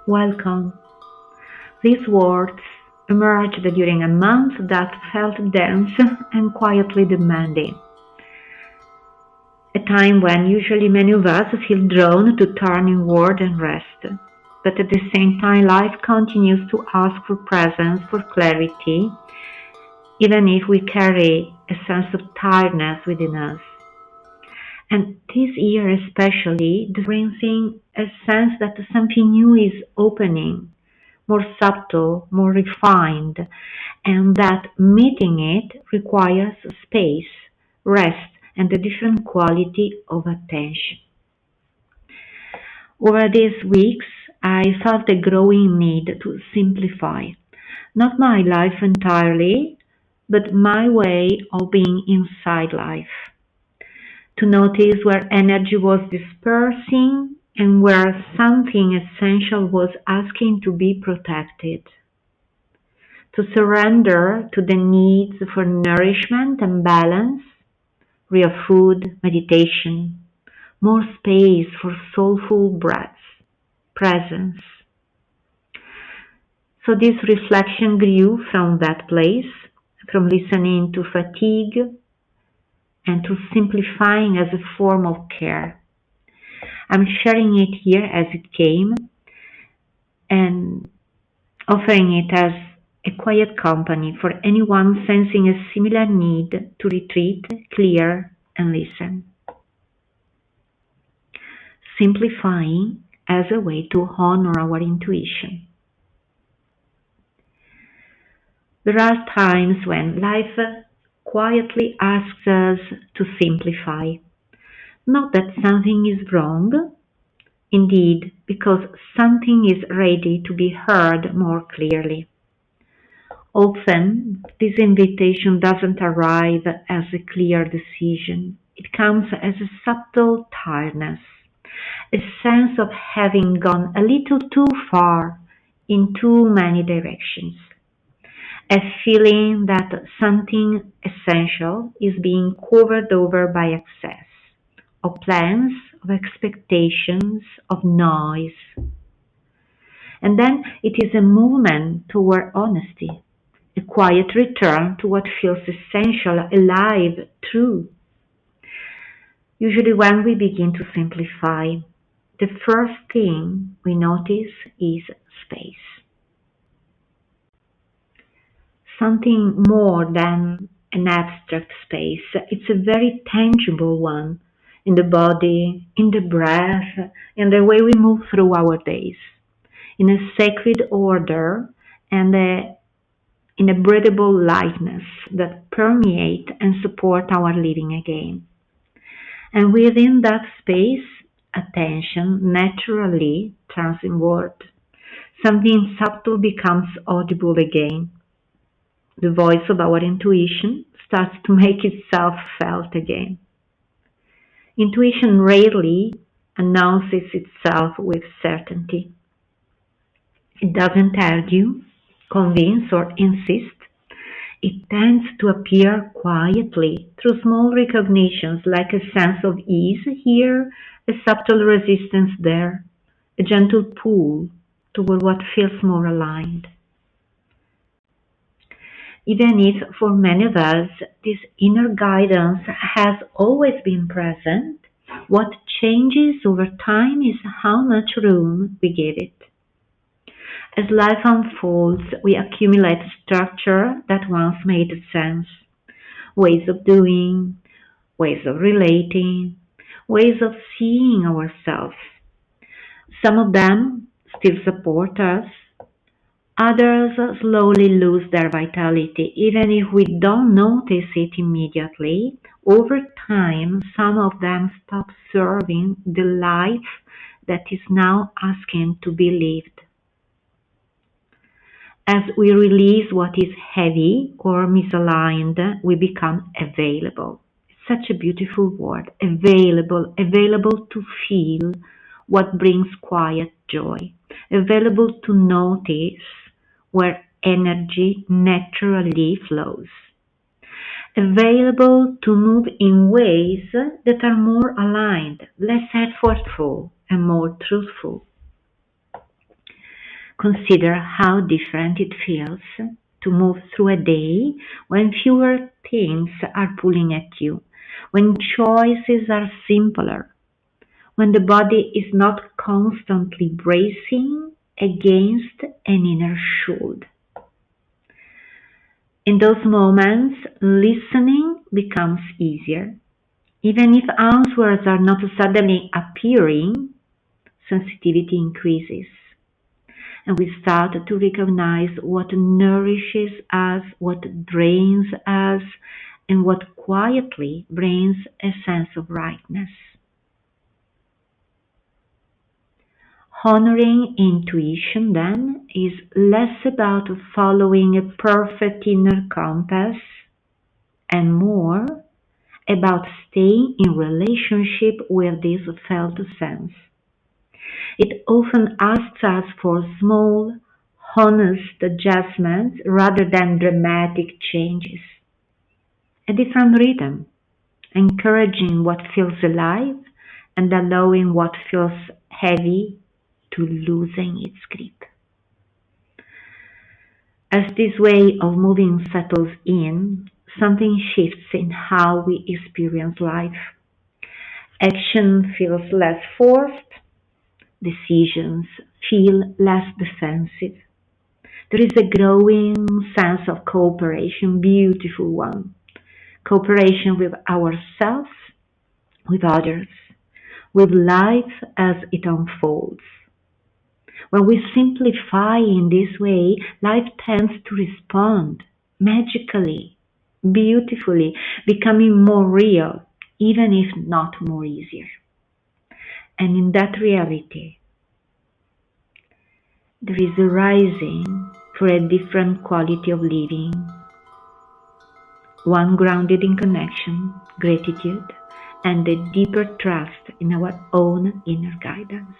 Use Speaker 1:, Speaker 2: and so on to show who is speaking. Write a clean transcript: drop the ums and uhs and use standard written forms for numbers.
Speaker 1: Welcome. These words emerged during a month that felt dense and quietly demanding. A time when usually many of us feel drawn to turn inward and rest. But at the same time, life continues to ask for presence, for clarity, even if we carry a sense of tiredness within us. And this year especially, the brings in a sense that something new is opening, more subtle, more refined, and that meeting it requires space, rest, and a different quality of attention. Over these weeks, I felt a growing need to simplify, not my life entirely, but my way of being inside life. To notice where energy was dispersing and where something essential was asking to be protected. To surrender to the needs for nourishment and balance, real food, meditation, more space for soulful breaths, presence. So this reflection grew from that place, from listening to fatigue and to simplifying as a form of care. I'm sharing it here as it came and offering it as a quiet company for anyone sensing a similar need to retreat, clear, and listen. Simplifying as a way to honor our intuition. There are times when life quietly asks us to simplify. Not that something is wrong, indeed, because something is ready to be heard more clearly. Often, this invitation doesn't arrive as a clear decision. It comes as a subtle tiredness, a sense of having gone a little too far in too many directions, a feeling that something essential is being covered over by excess of plans, of expectations, of noise. And then it is a movement toward honesty, a quiet return to what feels essential, alive, true. Usually, when we begin to simplify, the first thing we notice is space. Something more than an abstract space. It's a very tangible one in the body, in the breath, in the way we move through our days, in a sacred order and in a breathable lightness that permeate and support our living again. And within that space, attention naturally turns inward. Something subtle becomes audible again. The voice of our intuition starts to make itself felt again. Intuition rarely announces itself with certainty. It doesn't argue, convince, or insist. It tends to appear quietly through small recognitions like a sense of ease here, a subtle resistance there, a gentle pull toward what feels more aligned. Even if for many of us this inner guidance has always been present, what changes over time is how much room we give it. As life unfolds, we accumulate structure that once made sense, ways of doing, ways of relating, ways of seeing ourselves. Some of them still support us, others slowly lose their vitality, even if we don't notice it immediately. Over time, some of them stop serving the life that is now asking to be lived. As we release what is heavy or misaligned, we become available. Such a beautiful word, available, available to feel what brings quiet joy, available to notice where energy naturally flows, available to move in ways that are more aligned, less effortful, and more truthful. Consider how different it feels to move through a day when fewer things are pulling at you, when choices are simpler, when the body is not constantly bracing against an inner shield. In those moments, listening becomes easier. Even if answers are not suddenly appearing, sensitivity increases, and we start to recognize what nourishes us, what drains us, and what quietly brings a sense of rightness. Honoring intuition, then, is less about following a perfect inner compass and more about staying in relationship with this felt sense. It often asks us for small, honest adjustments rather than dramatic changes. A different rhythm, encouraging what feels alive and allowing what feels heavy to loosen its grip. As this way of moving settles in, something shifts in how we experience life. Action feels less forced, decisions feel less defensive. There is a growing sense of cooperation, beautiful one. Cooperation with ourselves, with others, with life as it unfolds. When we simplify in this way, life tends to respond magically, beautifully, becoming more real, even if not more easier. And in that reality, there is a rising for a different quality of living, one grounded in connection, gratitude, and a deeper trust in our own inner guidance.